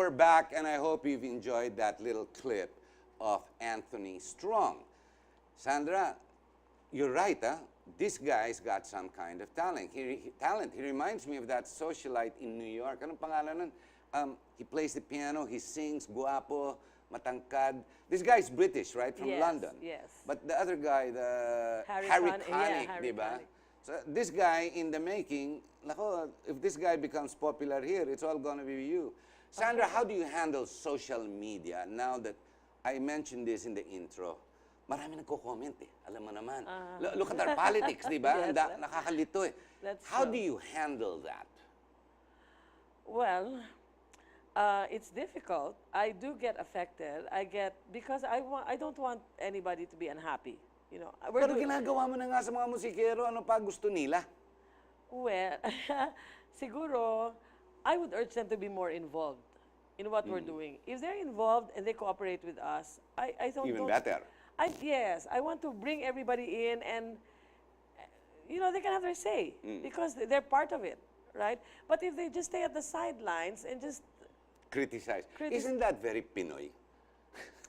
we're back, and I hope you've enjoyed that little clip of Anthony Strong. Sandra, you're right, huh? This guy's got some kind of talent. He reminds me of that socialite in New York. Anong pangalan nun? He plays the piano, he sings, guapo, matangkad. This guy's British, right? From London. Yes. But the other guy, the Harry Connick, di ba? So this guy in the making, nako, if this guy becomes popular here, it's all gonna be you. Sandra, how do you handle social media now that I mentioned this in the intro? Marami nagko-comment eh. Alam mo naman. Look at our politics, di ba? Yes, Nakakalito eh. How do you handle that? Well, it's difficult. I do get affected. Because I don't want anybody to be unhappy. You know, Pero ginagawa mo na nga sa mga musikero, ano pa gusto nila? Well, siguro, I would urge them to be more involved in what we're doing. If they're involved and they cooperate with us, I don't... Even better. Yes, I want to bring everybody in and, you know, they can have their say because they're part of it, right? But if they just stay at the sidelines and just... Criticize. Isn't that very Pinoy?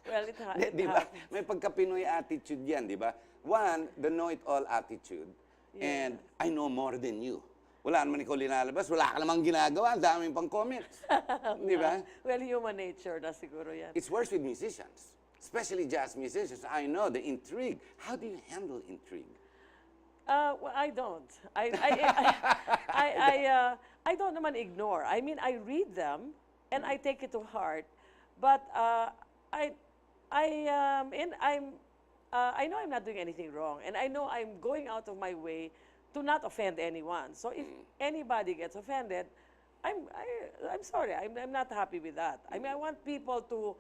Well, it Di ba? May pagka-Pinoy attitude yan, di ba? One, the know-it-all attitude. Yeah. And I know more than you. Wala naman ikaw linalabas, wala ka namang ginagawa, daming pang comments. Di ba? Well, human nature na siguro yan. It's worse with musicians, especially jazz musicians. I know, the intrigue. How do you handle intrigue? Well, I don't. I don't naman ignore. I mean, I read them and I take it to heart. But I know I'm not doing anything wrong, and I know I'm going out of my way to not offend anyone. So if anybody gets offended, I'm sorry. I'm not happy with that. I mean, I want people to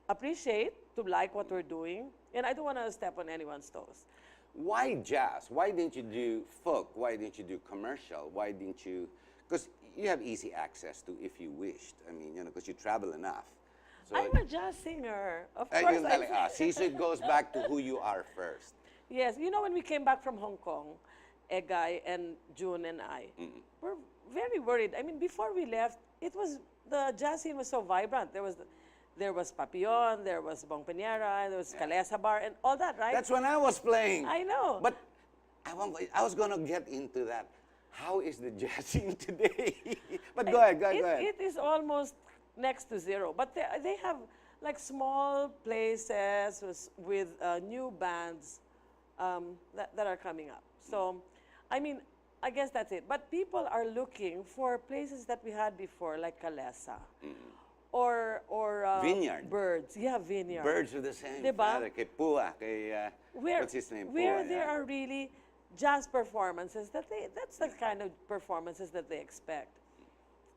appreciate, to like what we're doing, and I don't want to step on anyone's toes. Why jazz? Why didn't you do folk? Why didn't you do commercial? Why didn't you? Because you have easy access to if you wished. I mean, you know, because you travel enough. So, I'm a jazz singer. Of course. See, so it goes back to who you are first. Yes, you know, when we came back from Hong Kong, Egay and June and I were very worried. I mean, before we left, the jazz scene was so vibrant. There was Papillon, there was Bong Peñera, there was Calesa Bar, and all that, right? That's when I was playing. I know. But I was going to get into that. How is the jazz scene today? But go ahead. It is almost next to zero. But they have like small places with new bands that are coming up. So, I mean, I guess that's it. But people are looking for places that we had before, like Calesa. Or Vineyard. Birds. Yeah, Vineyard. Birds with the same Diba? father. Kay Pua, what's his name? Where Pua, there are really jazz performances, that's the kind of performances that they expect.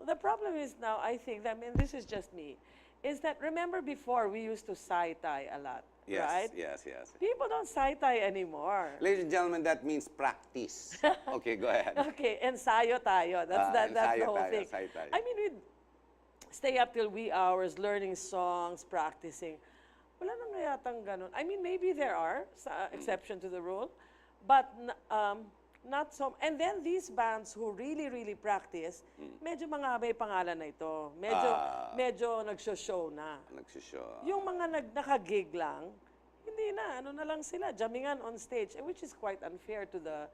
The problem is now, I think, I mean, this is just me, is that remember before we used to tie a lot, right? Yes. People don't tie anymore. Ladies and gentlemen, that means practice. Okay, go ahead. Okay, ensayo tayo. That's the whole thing. Tayo. I mean, we'd stay up till wee hours learning songs, practicing. Wala nang yatang ganun. I mean, maybe there are exception to the rule, but not so. And then these bands who really practice, medyo mga may pangalan na ito. Medyo nagsho-show na. Yung mga naka-gig lang, hindi na. Ano na lang sila, jammingan on stage, which is quite unfair to the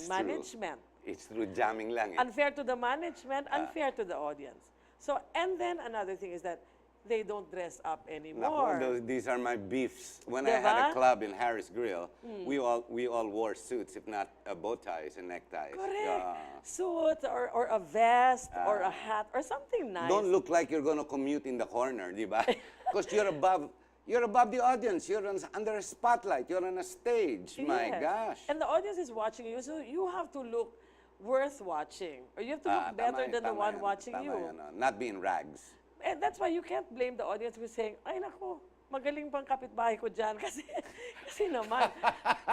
management. True. It's through jamming lang. Unfair to the management, unfair to the audience. So, and then another thing is that they don't dress up anymore. These are my beefs. When I had a club in Harris Grill, we all wore suits, if not bow ties and neckties. Correct. Suits or a vest or a hat or something nice. Don't look like you're going to commute in the corner, di ba? Because you're above the audience. You're under a spotlight. You're on a stage. Yes. My gosh. And the audience is watching you, so you have to look worth watching. Or you have to look better than the one watching you. Not be in rags. And that's why you can't blame the audience for saying, ay nako, magaling pang kapitbahay ko dyan kasi naman,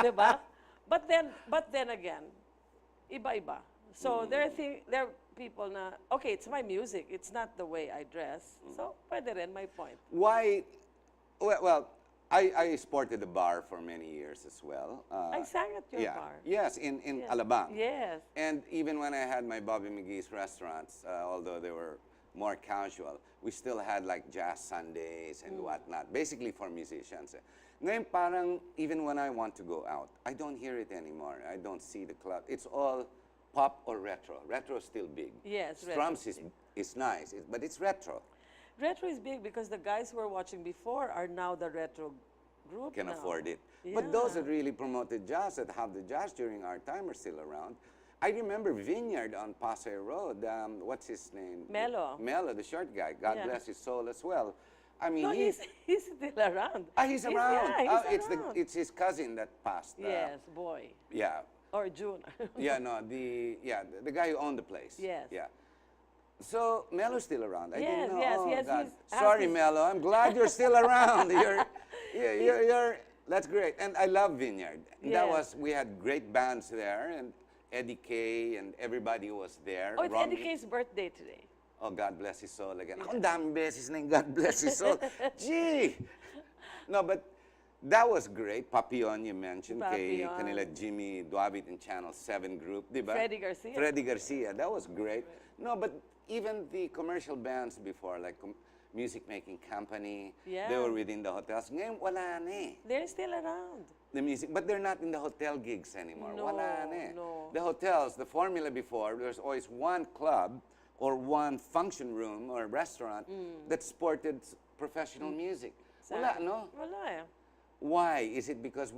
'di ba? But then again, iba-iba. So there are people na, okay, it's my music, it's not the way I dress. So pwede rin, my point. Why? Well, I sported a bar for many years as well. I sang at your Yeah. bar. Yes, in Yes. Alabang. Yes. And even when I had my Bobby McGee's restaurants, although they were more casual, we still had like jazz Sundays and whatnot, basically for musicians. Ngayon parang even when I want to go out, I don't hear it anymore. I don't see the club. It's all pop or retro. Retro is still big. Yes, retro Strums is is nice, but it's retro. Retro is big because the guys who were watching before are now the retro group Can now. afford it. But those that Yeah. really promoted jazz, that have the jazz during our time, are still around. I remember Vineyard on Pasay Road. What's his name? Mello. Mello, the short guy. God Yeah. bless his soul as well. I mean, No, he's still around. he's around. Yeah, he's It's around. it's his cousin that passed. Yes, boy. Yeah. Or June. Yeah. No. The guy who owned the place. Yes. Yeah. So Mello's still around. I Yes, didn't know. yes, Oh, yes, God. he's- has Sorry, this- Mello. I'm glad you're still around. You're. That's great. And I love Vineyard. That Yes. was we had great bands there, and Eddie K and everybody was there. Oh, it's Ron- Eddie K's birthday today. Oh, God bless his soul again. Ako, ang daming beses na yung God bless his soul. Gee! No, but that was great. Papillon, you mentioned. Kay Papillon. kanila Jimmy Duavit in Channel 7 group, di ba? Freddie Garcia. Freddie Garcia. That was great. No, but even the commercial bands before, like Music Making Company, Yeah. they were within the hotels. Ngayon, wala na eh. They're still around. The music, but they're not in the hotel gigs anymore. No, Wala na eh. no. The hotels, the formula before, there's always one club or one function room or restaurant that sported professional music. Wala, Sad. no? Wala eh. Why? Is it because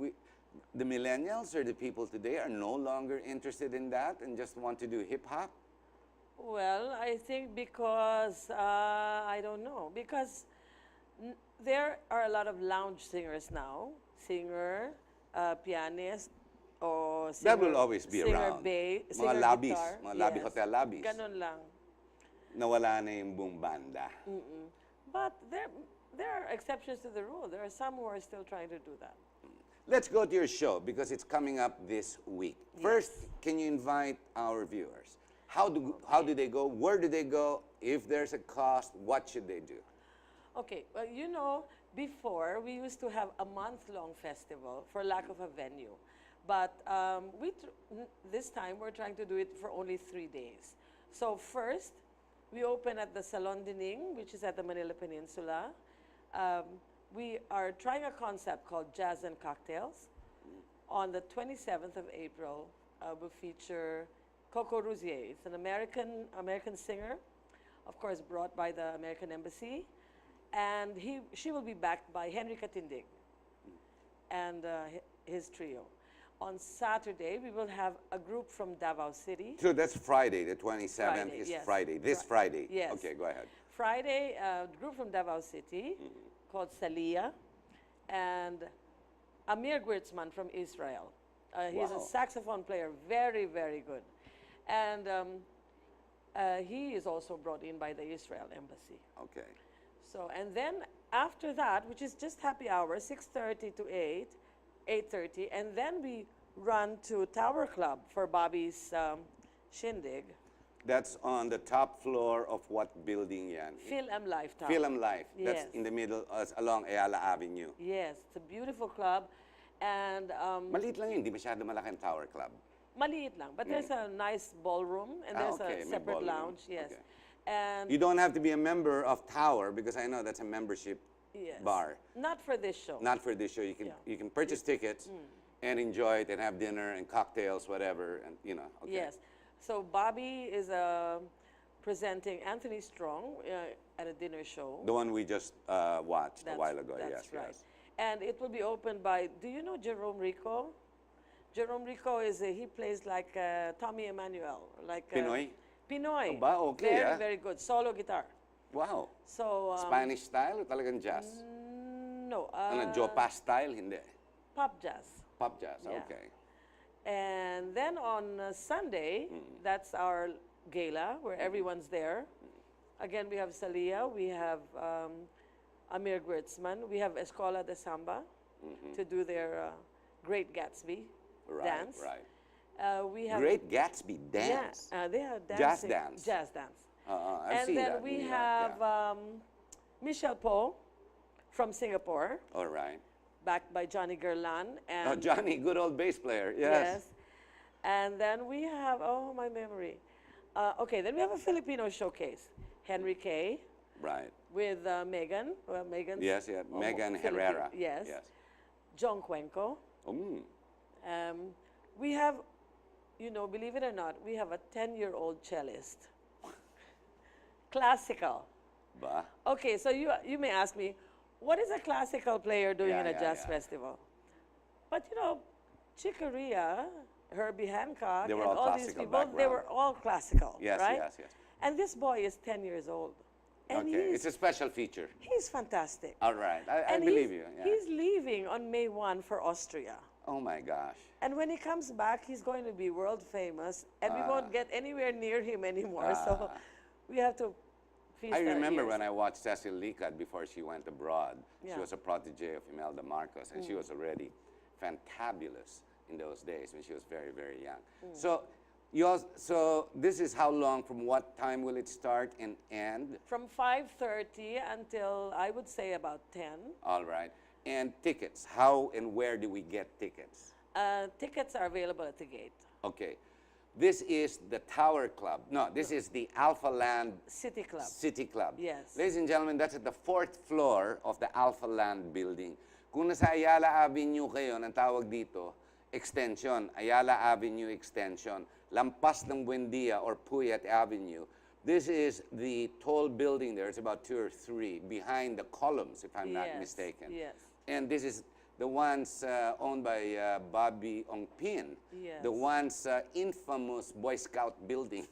the millennials or the people today are no longer interested in that and just want to do hip hop? Well, I think because, I don't know, because there are a lot of lounge singers now, singer, pianist, or singer, That will always be singer around. singer Mga lobbies, guitar. mga lobby, Yes. hotel lobbies. Ganon lang. Nawala na yung boom banda. But there are exceptions to the rule. There are some who are still trying to do that. Let's go to your show because it's coming up this week. First, can you invite our viewers? How do they go? Where do they go? If there's a cost, what should they do? Okay, well, you know, before we used to have a month-long festival for lack of a venue. But this time we're trying to do it for only 3 days. So first, we open at the Salon de Ning, which is at the Manila Peninsula. We are trying a concept called Jazz and Cocktails. On the 27th of April, we'll feature Coco Rousier. It's an American singer, of course, brought by the American Embassy. And she will be backed by Henry Katindig and his trio. On Saturday, we will have a group from Davao City. So that's Friday, the 27th Friday, is yes. Friday, this Friday. Yes. Okay, go ahead. Friday, a group from Davao City called Salia, and Amir Gwirtzman from Israel. He's Wow. a saxophone player, very, very good. And he is also brought in by the Israel Embassy. Okay. So, and then after that, which is just happy hour, 6:30 to 8:30, and then we run to Tower Club for Bobby's shindig. That's on the top floor of what building yan? Film Life Tower. Film Life. That's Yes. in the middle, along Ayala Avenue. Yes, it's a beautiful club. And Maliit lang yun, di masyado malaki ang Tower Club. maliit lang. But there's a nice ballroom and there's okay, a may separate ballroom. lounge. Yes. Okay. And You don't have to be a member of Tower because I know that's a membership yes. bar. Not for this show. Not for this show. You can Yeah. you can purchase tickets and enjoy it and have dinner and cocktails, whatever, and you know. Okay. Yes. So Bobby is presenting Anthony Strong at a dinner show. The one we just watched a while ago. That's Yes, right. yes. And it will be opened by, do you know Jerome Rico? Jerome Rico he plays like Tommy Emmanuel. Like Pinoy? Pinoy. Aba, okay, Very, ah. very good. Solo guitar. Wow. So, Spanish style o talagang jazz? no. Ano, Joe Pass style? Hindi. Pop jazz. Pop jazz, Yeah. okay. And then on Sunday, that's our gala where everyone's there. Again, we have Salia, we have Amir Gwirtzman, we have Escola de Samba to do their Great Gatsby Right, dance. right. We have Great Gatsby dance. Yeah, they are Jazz dancing. dance. Jazz dance. I've And seen then that in we New York, have yeah. Michelle Poe from Singapore, All right. backed by Johnny Gerlan. Oh, And Johnny, good old bass player. Yes. yes. And then we have, oh, my memory. Okay, then we have a Filipino showcase. Henry Kay Right. with Megan. Well, Megan's Yes, yeah. Megan Philippine- Herrera. Yes. Yes. John Cuenco. Mm. We have, you know, believe it or not, we have a 10-year-old cellist. Classical. Ba? Okay, so you may ask me, what is a classical player doing Yeah, in a yeah, jazz yeah. festival? But you know, Chick Corea, Herbie Hancock, They were and all all these classical people, they background. were all classical, Yes, right? yes, yes. And this boy is 10 years old. And Okay, it's a special feature. he's fantastic. All right, I And believe you. Yeah. He's leaving on May 1 for Austria. Oh my gosh. And when he comes back, he's going to be world famous, and we won't get anywhere near him anymore. So we have to feast I our remember ears. when I watched Cecil Licad before she went abroad. Yeah. She was a protege of Imelda Marcos, and she was already fantabulous in those days when she was very, very young. So, so this is how long? From what time will it start and end? From 5:30 until I would say about 10. All right. And tickets. How and where do we get tickets? Tickets are available at the gate. Okay. This is the Tower Club. No, this is the Alpha Land City Club. City Club. Yes. Ladies and gentlemen, that's at the 4th floor of the Alpha Land building. Kung nasa Ayala Avenue kayo, ang tawag dito, extension, Ayala Avenue extension, lampas ng Buendia or Puyat Avenue. This is the tall building there. It's about 2 or 3 behind the columns, if I'm not Yes, mistaken. yes. And this is the ones owned by Bobby Ongpin. Yes. The one's infamous Boy Scout building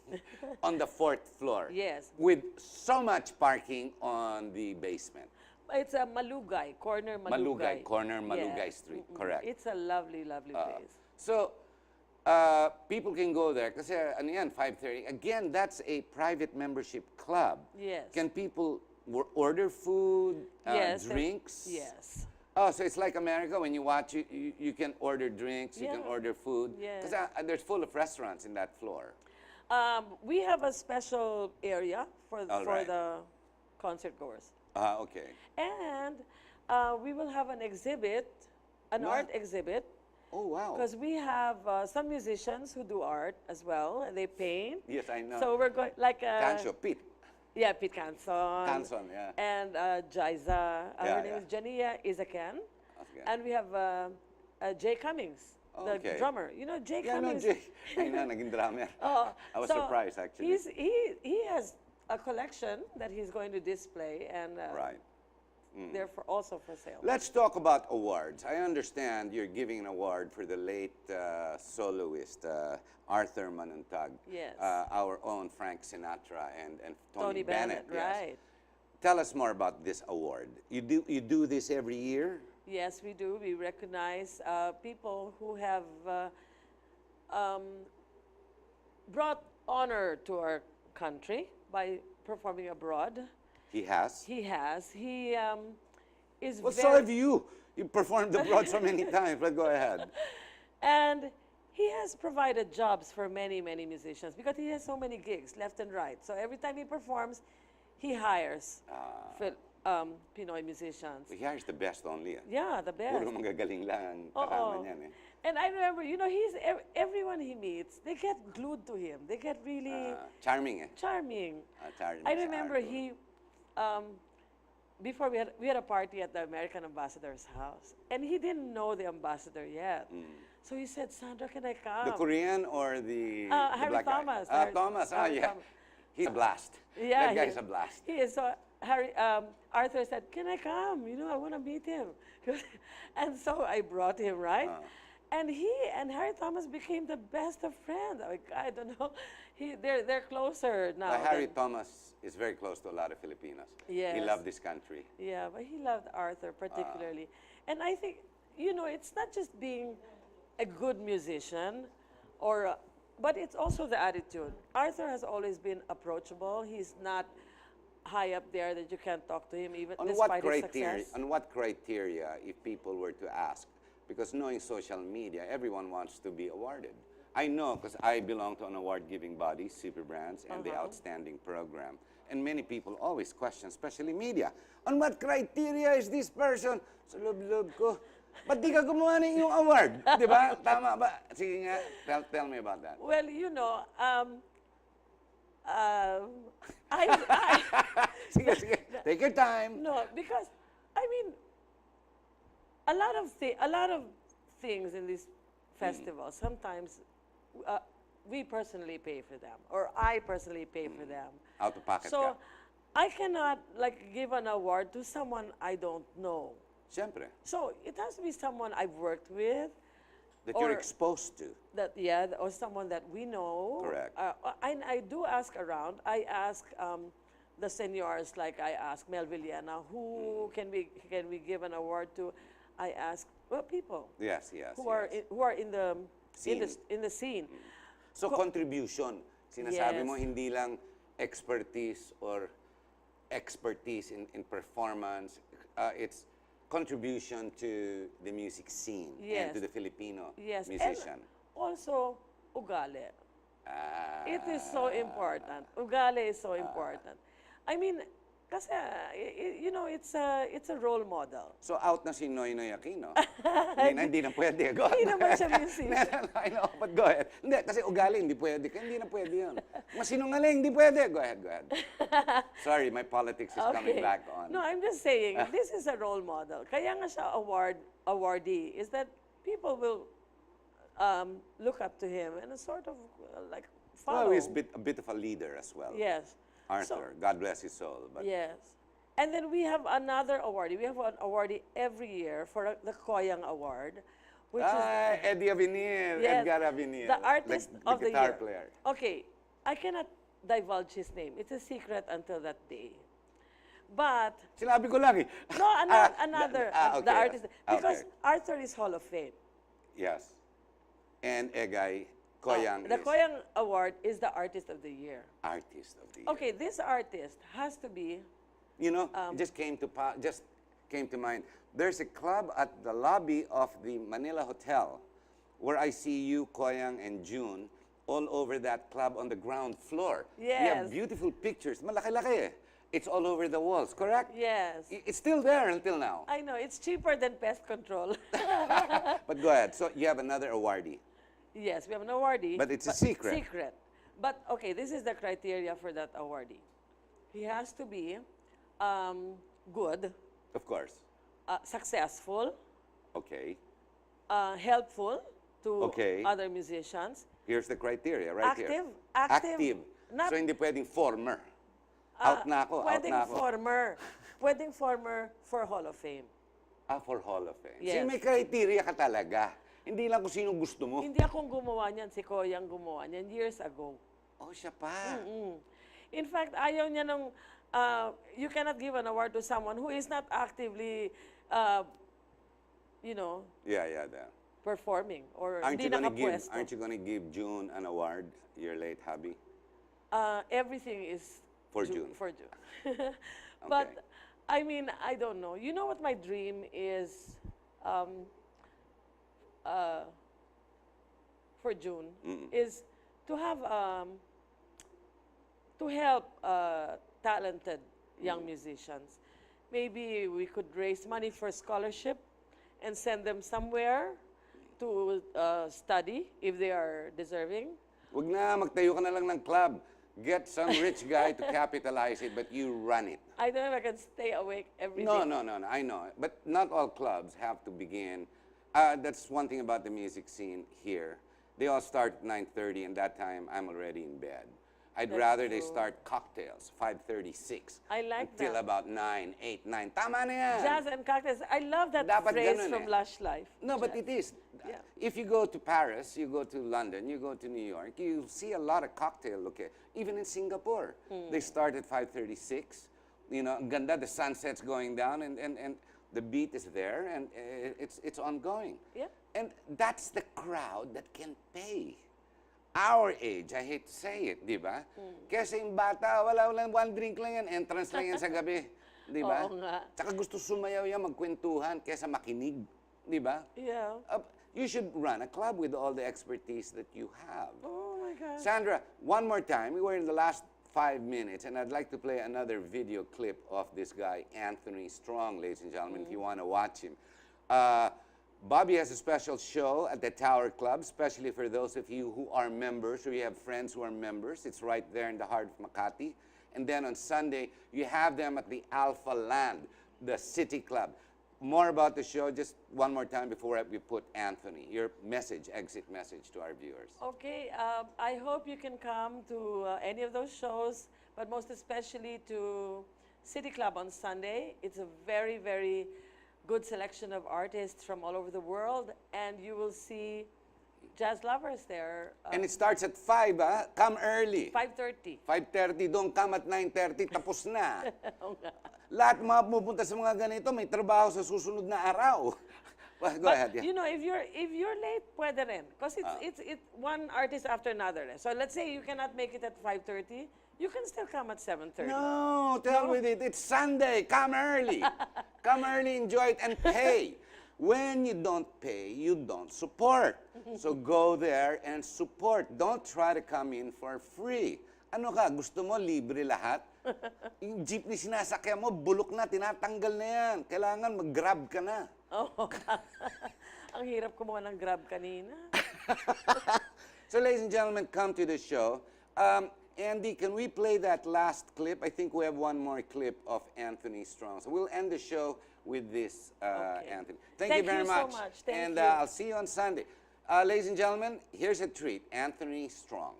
on the 4th floor. Yes. With so much parking on the basement. It's a Malugay, corner Malugay. Corner Malugay Street, correct. It's a lovely, lovely place. So, people can go there kasi ano yan, 5:30. Again, that's a private membership club. Yes. Can people order food, Yes. drinks? Yes. Oh, so it's like America when you watch, you can order drinks, you can Yeah. order food. Yes. Because there's full of restaurants in that floor. We have a special area for All right. the concert goers. Okay. And we will have an exhibit, an What? art exhibit, Oh, wow. because we have some musicians who do art as well, and they paint. Yes, I know. So we're going, like, Cancio, Pete. yeah, Pete Canson. Canson, yeah. And Jaiza, Yeah, her name yeah. is Jania Izakan. Okay. And we have Jay Cummings, the Okay. drummer. You know, Jay Yeah, no, Cummings. Jay. I know, naging drummer. Oh, I was so surprised, actually. He has a collection that he's going to display, and Right. they're also for sale. Let's talk about awards. I understand you're giving an award for the late soloist, Arthur Manantag. Yes. Our own Frank Sinatra and Tony Tony, Bennett. Yes. right. Tell us more about this award. You do this every year? Yes, we do. We recognize people who have brought honor to our country by performing abroad. He has? He has. He is Well, very... so have you. You performed abroad so many times, but go ahead. And he has provided jobs for many, many musicians because he has so many gigs left and right. So every time he performs, he hires Pinoy musicians. He hires the best only. Yeah, the best. Puro magagaling lang Oo. kasama niyan eh. And I remember, you know, everyone he meets, they get glued to him. They get really Charming eh. charming. Charming I sa remember Arthur. before we had a party at the American ambassador's house, and he didn't know the ambassador yet. So he said, "Sandra, can I come?" The Korean or the Harry black Thomas. guy? Thomas, Harry yeah. Thomas. He's a blast. Yeah, That guy's a blast. He is. So Arthur said, "Can I come? You know, I want to meet him." And so I brought him, right? And he and Harry Thomas became the best of friends. I don't know. They're closer now. Harry than- Thomas is very close to a lot of Filipinos. He Yes. loved this country. Yeah, but he loved Arthur particularly. And I think, you know, it's not just being a good musician, but it's also the attitude. Arthur has always been approachable. He's not high up there that you can't talk to him even despite his success. On what criteria, if people were to ask, because knowing social media, everyone wants to be awarded. I know because I belong to an award-giving body, Super Brands, and the Outstanding Program. And many people always question, especially media, on what criteria is this person? Sa loob-loob ko, Ba't di ka gumawa ng iyong award? Di ba? Tama ba? Sige nga, tell me about that. Well, I Sige, sige. Take your time. no, because I mean, a lot of things in these festivals. Sometimes we personally pay for them, or I personally pay for them. Out of pocket So ka. I cannot like give an award to someone I don't know. Siyempre. So it has to be someone I've worked with, That you're or exposed to. or someone that we know. Correct. I do ask around. I ask the seniors, like I ask Mel Villena, who can we give an award to? I ask people Yes, yes, who are yes. who are in the Scene. in the scene. So contribution. Sinasabi Yes. mo hindi lang expertise or expertise in performance. It's contribution to the music scene and Yes. to the Filipino Yes, musician. and also ugali. Ah, It is so important. Ugali is so important. I mean, kasi it's a role model. so out na si Noynoy Aquino. Hindi na pwede. Go Hindi on. naman siya musician. I know, but go ahead. Hindi, kasi ugali, hindi pwede. Kaya hindi na pwede yun. Masinungaling, hindi pwede. Go ahead, go ahead. Sorry, my politics is coming back on. No, I'm just saying, this is a role model. Kaya nga siya awardee, is that people will look up to him and sort of like follow. Well, he's a bit of a leader as well. Yes. Arthur, God bless his soul. But Yes. And then we have another awardee. We have an awardee every year for the Koyang Award, which Eddie Avenir, Yes, Edgar Avenir. the artist of the guitar year. player. Okay, I cannot divulge his name. It's a secret until that day. But Sinabi ko lang eh. no, another okay. the artist, because Okay. Arthur is Hall of Fame. Yes. And Egay, Koyang The is Koyang Award is the artist of the year. artist of the year. Okay, this artist has to be You know, it just came to mind. There's a club at the lobby of the Manila Hotel where I see you, Koyang, and June all over that club on the ground floor. You have Yes. beautiful pictures. Malaki-laki eh. It's all over the walls, correct? yes. It's still there until now. I know it's cheaper than pest control. But go ahead. So you have another awardee. Yes, we have an awardee. But it's a secret. Secret. But okay, this is the criteria for that awardee. He has to be good, Of course. successful, Okay. helpful to Okay. other musicians, Here's the criteria right here. active. Not, So hindi pwedeng former. Out na ako, out pwedeng na ako. pwedeng former for Hall of Fame. For Hall of Fame. Yes. See, may criteria ka talaga. Hindi lang kung sino gusto mo. Hindi akong gumawa niyan, si Koyang gumawa niyan years ago. Oh, siya pa. In fact, ayaw niya nung, you cannot give an award to someone who is not actively, Yeah. performing or Aren't hindi nakapwesto. you gonna give June an award, your late hubby? Everything is For June. For June. But I mean, I don't know. You know what my dream is for June is to have to help talented young musicians. Maybe we could raise money for scholarship and send them somewhere to study if they are deserving. Wag na, magtayo ka na lang ng club. Get some rich guy to capitalize it, but you run it. I don't know if I can stay awake every day. No, I know. But not all clubs have to begin. That's one thing about the music scene here. They all start at 9:30, and that time I'm already in bed. I'd That's rather they true. start cocktails, 5:36. I like until that. about 9, 8, 9. Tama na yan. Jazz and cocktails. I love that Dapat phrase ganun from eh. Lush Life. No, but Jazz. it is. Yeah. If you go to Paris, you go to London, you go to New York, you see a lot of cocktail locations. Even in Singapore, they start at 5:36. You know, ang ganda, the sunset's going down, and the beat is there, and it's ongoing. Yeah. And that's the crowd that can pay. Our age, I hate to say it, di ba? Kasi yung bata, walang one drink lang yan, entrance lang yan sa gabi. Di ba? Oo nga. Tsaka gusto sumayaw yan, magkwentuhan, kesa makinig. Di ba? Yeah. You should run a club with all the expertise that you have. Oh my God. Sandra, one more time. We were in the last 5 minutes, and I'd like to play another video clip of this guy, Anthony Strong, ladies and gentlemen, if you want to watch him. Bobby has a special show at the Tower Club, especially for those of you who are members or you have friends who are members. It's right there in the heart of Makati. And then on Sunday, you have them at the Alpha Land, the City Club. More about the show, just one more time before we put Anthony, your message, exit message to our viewers. Okay, I hope you can come to any of those shows, but most especially to City Club on Sunday. It's a very, very good selection of artists from all over the world, and you will see jazz lovers there. And it starts at 5, ah. Come early. 5:30. 5:30, don't come at 9:30, tapos na. Oo nga. Lahat mga pumupunta sa mga ganito, may trabaho sa susunod na araw. Well, go ahead. Yeah. You know, if you're late, pwede rin. Because it's one artist after another. So let's say you cannot make it at 5:30, you can still come at 7:30. No, tell with it. It's Sunday. Come early. Come early, enjoy it, and pay. When you don't pay, you don't support. So go there and support. Don't try to come in for free. Ano ka, gusto mo libre lahat? Yung jeepney sinasakyan mo, bulok na, tinatanggal na yan. Kailangan mag-grab ka na. Oh, ang hirap kumuha ng Grab kanina. So ladies and gentlemen, come to the show. Andy, can we play that last clip? I think we have one more clip of Anthony Strong. So we'll end the show with this, Okay. Anthony. Thank you very so much. Thank And you. I'll see you on Sunday. Ladies and gentlemen, here's a treat. Anthony Strong.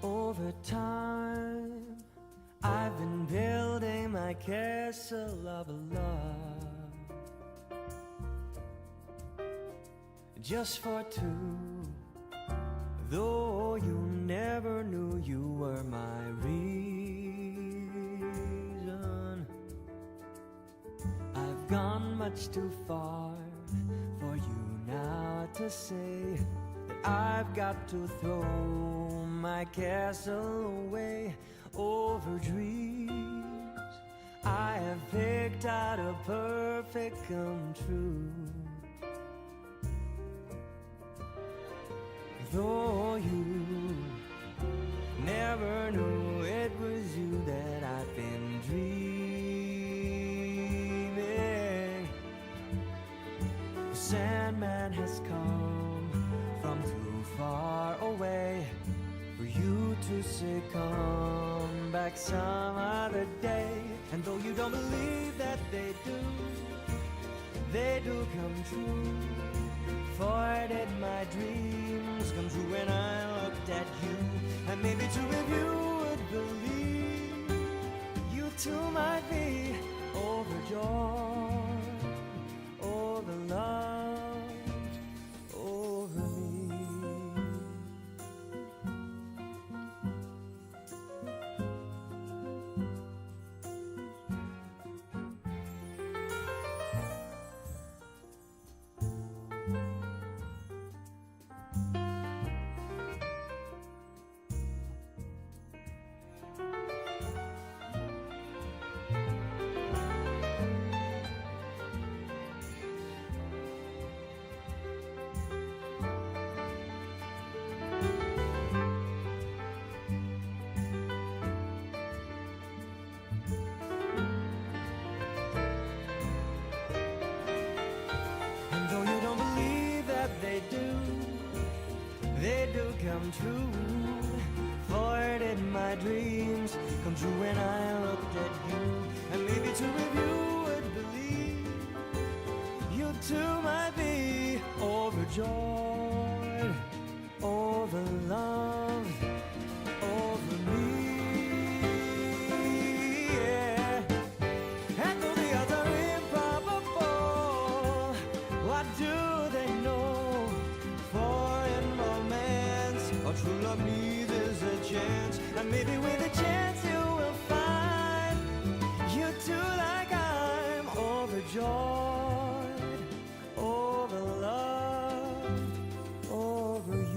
Over time, I've been building my castle of love, just for two. Though you never knew you were my reason, I've gone much too far for you now to say that I've got to throw my castle away over dreams I have picked out a perfect come true. Though you never knew it was you that I've been dreaming, the Sandman has come from too far away for you to say come back some other day. And though you don't believe that they do come true. For did my dreams come true when I looked at you? And maybe two of you would believe, you too might be overjoyed, overloved, over me. And though you don't believe that they do come true. For did my dreams come true when I looked at you? And maybe two of you would believe, you too might be overjoyed, overloved, over me. Yeah. And though the odds are improbable, what do they know? For in romance or true love needs is a chance. And maybe with a chance you will find you too like I'm overjoyed, overloved, over you.